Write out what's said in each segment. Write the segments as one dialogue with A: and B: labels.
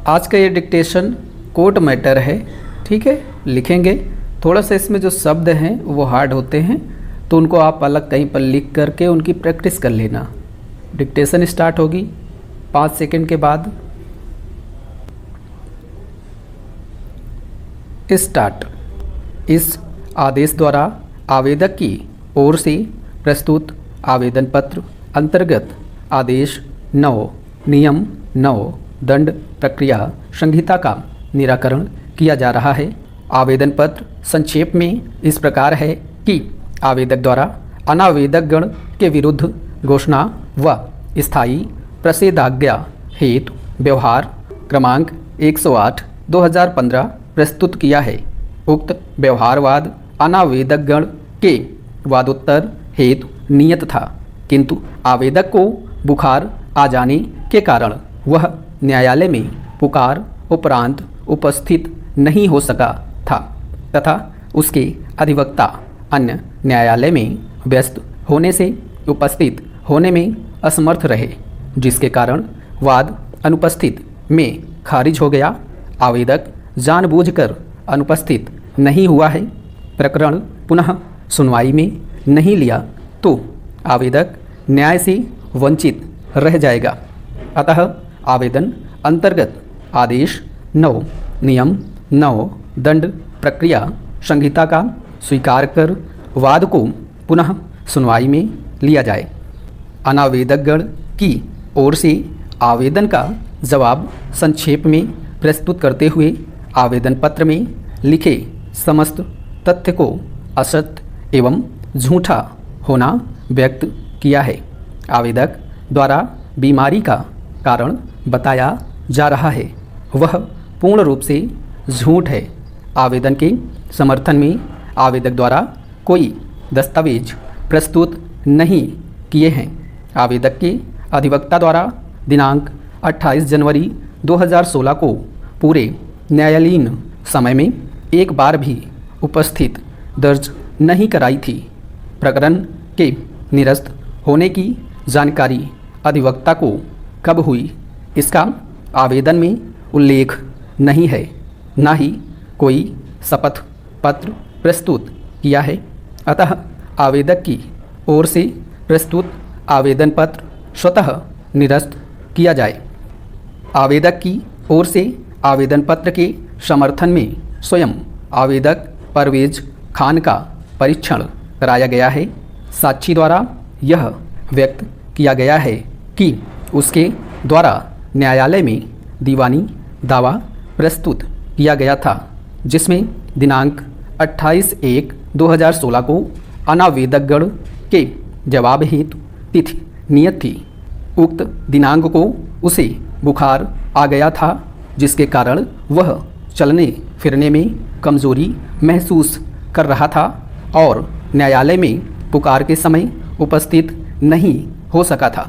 A: आज का ये डिक्टेशन कोर्ट मैटर है, ठीक है। लिखेंगे, थोड़ा सा इसमें जो शब्द हैं वो हार्ड होते हैं, तो उनको आप अलग कहीं पर लिख करके उनकी प्रैक्टिस कर लेना। डिक्टेशन स्टार्ट होगी 5 सेकंड के बाद। स्टार्ट। इस आदेश द्वारा आवेदक की ओर से प्रस्तुत आवेदन पत्र अंतर्गत आदेश 9 नियम 9 दंड प्रक्रिया संहिता का निराकरण किया जा रहा है। आवेदन पत्र संक्षेप में इस प्रकार है कि आवेदक द्वारा अनावेदक गण के विरुद्ध घोषणा व स्थायी प्रतिषेधाज्ञा हेतु व्यवहार क्रमांक 108/2015 प्रस्तुत किया है। उक्त व्यवहारवाद अनावेदक गण के वादोत्तर हेतु नियत था, किंतु आवेदक को बुखार आ जाने के कारण वह न्यायालय में पुकार उपरांत उपस्थित नहीं हो सका था तथा उसके अधिवक्ता अन्य न्यायालय में व्यस्त होने से उपस्थित होने में असमर्थ रहे, जिसके कारण वाद अनुपस्थित में खारिज हो गया। आवेदक जानबूझकर अनुपस्थित नहीं हुआ है, प्रकरण पुनः सुनवाई में नहीं लिया तो आवेदक न्याय से वंचित रह जाएगा। अतः आवेदन अंतर्गत आदेश 9 नियम 9 दंड प्रक्रिया संहिता का स्वीकार कर वाद को पुनः सुनवाई में लिया जाए। अनावेदक गण की ओर से आवेदन का जवाब संक्षेप में प्रस्तुत करते हुए आवेदन पत्र में लिखे समस्त तथ्य को असत्य एवं झूठा होना व्यक्त किया है। आवेदक द्वारा बीमारी का कारण बताया जा रहा है वह पूर्ण रूप से झूठ है। आवेदन के समर्थन में आवेदक द्वारा कोई दस्तावेज प्रस्तुत नहीं किए हैं। आवेदक के अधिवक्ता द्वारा दिनांक 28 जनवरी 2016 को पूरे न्यायालयीन समय में एक बार भी उपस्थित दर्ज नहीं कराई थी। प्रकरण के निरस्त होने की जानकारी अधिवक्ता को कब हुई, इसका आवेदन में उल्लेख नहीं है, न ही कोई शपथ पत्र प्रस्तुत किया है। अतः आवेदक की ओर से प्रस्तुत आवेदन पत्र स्वतः निरस्त किया जाए। आवेदक की ओर से आवेदन पत्र के समर्थन में स्वयं आवेदक परवेज खान का परीक्षण कराया गया है। साक्षी द्वारा यह व्यक्त किया गया है कि उसके द्वारा न्यायालय में दीवानी दावा प्रस्तुत किया गया था, जिसमें दिनांक 28/1/2016 को अनावेदक गण के जवाब हेतु तिथि नियत थी। उक्त दिनांक को उसे बुखार आ गया था, जिसके कारण वह चलने फिरने में कमजोरी महसूस कर रहा था और न्यायालय में पुकार के समय उपस्थित नहीं हो सका था।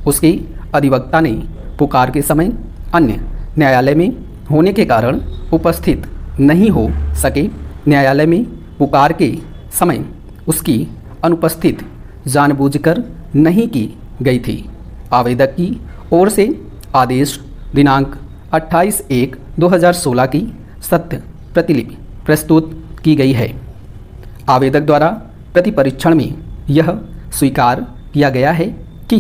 A: उसके अधिवक्ता ने पुकार के समय अन्य न्यायालय में होने के कारण उपस्थित नहीं हो सके। न्यायालय में पुकार के समय उसकी अनुपस्थित जानबूझकर नहीं की गई थी। आवेदक की ओर से आदेश दिनांक 28/1/2016 की सत्य प्रतिलिपि प्रस्तुत की गई है। आवेदक द्वारा प्रति परीक्षण में यह स्वीकार किया गया है कि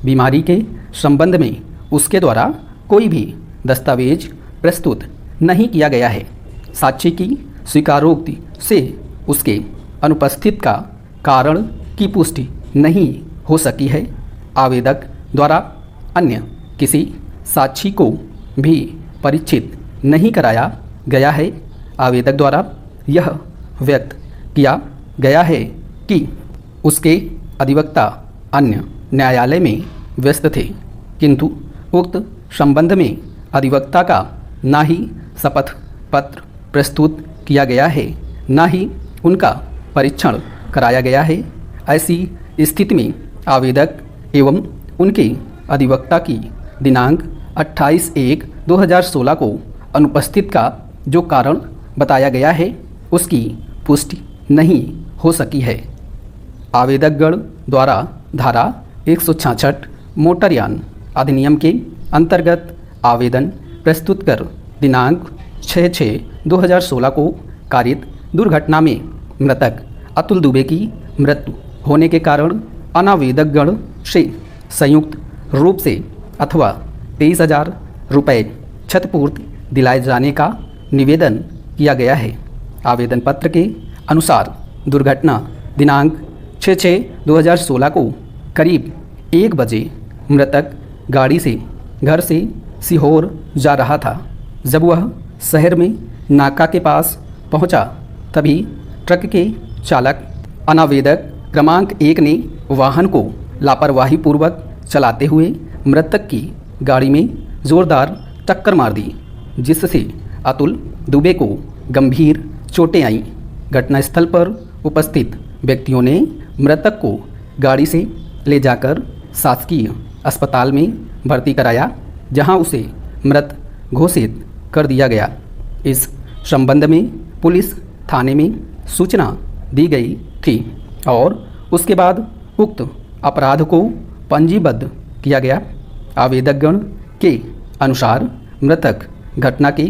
A: बीमारी के संबंध में उसके द्वारा कोई भी दस्तावेज प्रस्तुत नहीं किया गया है। साक्षी की स्वीकारोक्ति से उसके अनुपस्थित का कारण की पुष्टि नहीं हो सकी है। आवेदक द्वारा अन्य किसी साक्षी को भी परीक्षित नहीं कराया गया है। आवेदक द्वारा यह व्यक्त किया गया है कि उसके अधिवक्ता अन्य न्यायालय में व्यस्त थे, किंतु उक्त संबंध में अधिवक्ता का ना ही शपथ पत्र प्रस्तुत किया गया है, ना ही उनका परीक्षण कराया गया है। ऐसी स्थिति में आवेदक एवं उनके अधिवक्ता की दिनांक 28/1/2016 को अनुपस्थित का जो कारण बताया गया है उसकी पुष्टि नहीं हो सकी है। आवेदकगण द्वारा धारा 166 मोटरयान अधिनियम के अंतर्गत आवेदन प्रस्तुत कर दिनांक 6/6/2016 को कारित दुर्घटना में मृतक अतुल दुबे की मृत्यु होने के कारण अनावेदकगण से संयुक्त रूप से अथवा 23,000 रुपये क्षतिपूर्ति दिलाए जाने का निवेदन किया गया है। आवेदन पत्र के अनुसार दुर्घटना दिनांक 6/6/2016 को करीब 1 बजे मृतक गाड़ी से घर से सीहोर जा रहा था। जब वह शहर में नाका के पास पहुंचा, तभी ट्रक के चालक अनावेदक क्रमांक 1 ने वाहन को लापरवाही पूर्वक चलाते हुए मृतक की गाड़ी में जोरदार टक्कर मार दी, जिससे अतुल दुबे को गंभीर चोटें आईं। घटनास्थल पर उपस्थित व्यक्तियों ने मृतक को गाड़ी से ले जाकर शासकीय अस्पताल में भर्ती कराया, जहां उसे मृत घोषित कर दिया गया। इस संबंध में पुलिस थाने में सूचना दी गई थी और उसके बाद उक्त अपराध को पंजीबद्ध किया गया। आवेदकगण के अनुसार मृतक घटना के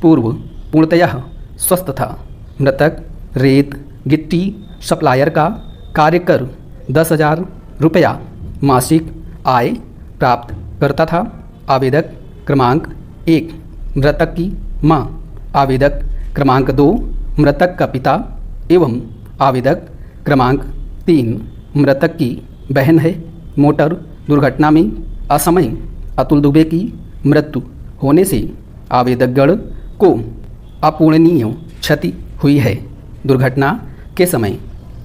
A: पूर्व पूर्णतः स्वस्थ था। मृतक रेत गिट्टी सप्लायर का कार्य कर 10,000 रुपया मासिक आय प्राप्त करता था। आवेदक क्रमांक 1 मृतक की मां, आवेदक क्रमांक 2 मृतक का पिता एवं आवेदक क्रमांक 3 मृतक की बहन है। मोटर दुर्घटना में असमय अतुल दुबे की मृत्यु होने से आवेदकगण को अपूरणीय क्षति हुई है। दुर्घटना के समय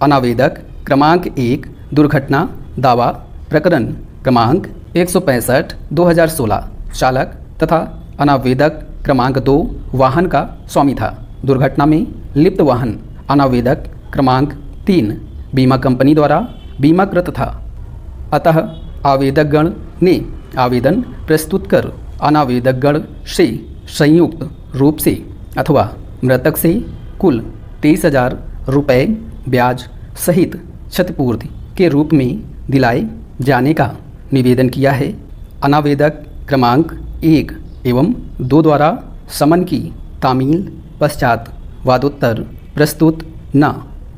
A: अनावेदक क्रमांक 1 दुर्घटना दावा प्रकरण क्रमांक 165/2016 चालक तथा अनावेदक क्रमांक 2 वाहन का स्वामी था। दुर्घटना में लिप्त वाहन अनावेदक क्रमांक 3 बीमा कंपनी द्वारा बीमाकृत था। अतः आवेदकगण ने आवेदन प्रस्तुत कर अनावेदकगण से संयुक्त रूप से अथवा मृतक से कुल 23,000 रुपये ब्याज सहित क्षतिपूर्ति के रूप में दिलाए जाने का निवेदन किया है। अनावेदक क्रमांक 1 एवं 2 द्वारा समन की तामील पश्चात वादोत्तर प्रस्तुत न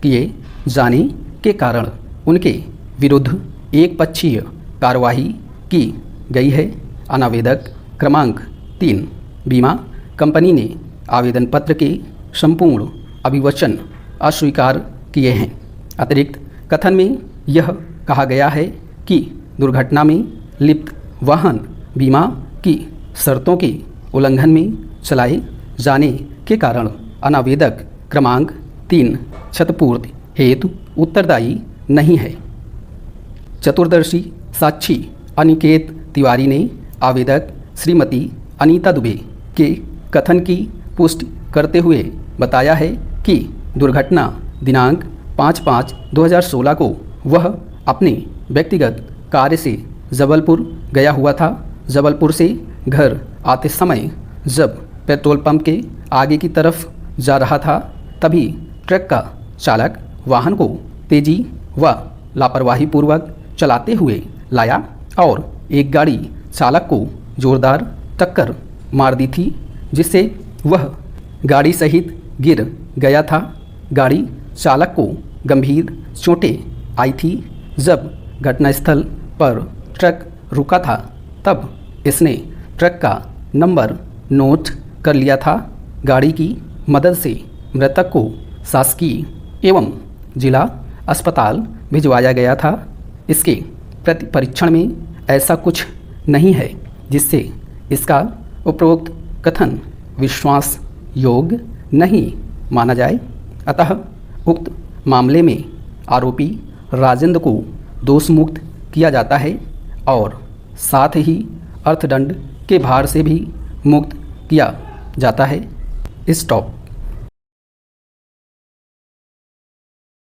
A: किए जाने के कारण उनके विरुद्ध एकपक्षीय कार्यवाही की गई है। अनावेदक क्रमांक 3 बीमा कंपनी ने आवेदन पत्र के संपूर्ण अभिवचन अस्वीकार किए हैं। अतिरिक्त कथन में यह कहा गया है कि दुर्घटना में लिप्त वाहन बीमा की शर्तों के उल्लंघन में चलाए जाने के कारण अनावेदक क्रमांक 3 क्षतिपूर्ति हेतु उत्तरदायी नहीं है। चतुर्दर्शी साक्षी अनिकेत तिवारी ने आवेदक श्रीमती अनीता दुबे के कथन की पुष्टि करते हुए बताया है कि दुर्घटना दिनांक 5/5/2016 को वह अपने व्यक्तिगत कार्य से जबलपुर गया हुआ था। जबलपुर से घर आते समय जब पेट्रोल पंप के आगे की तरफ जा रहा था, तभी ट्रक का चालक वाहन को तेजी व लापरवाही पूर्वक चलाते हुए लाया और एक गाड़ी चालक को जोरदार टक्कर मार दी थी, जिससे वह गाड़ी सहित गिर गया था। गाड़ी चालक को गंभीर चोटें आई थी। जब घटनास्थल पर ट्रक रुका था, तब इसने ट्रक का नंबर नोट कर लिया था। गाड़ी की मदद से मृतक को शासकीय एवं जिला अस्पताल भिजवाया गया था। इसके प्रति परीक्षण में ऐसा कुछ नहीं है जिससे इसका उपरोक्त कथन विश्वास योग्य नहीं माना जाए। अतः उक्त मामले में आरोपी राजेंद्र को दोषमुक्त किया जाता है और साथ ही अर्थदंड के भार से भी मुक्त किया जाता है। स्टॉप।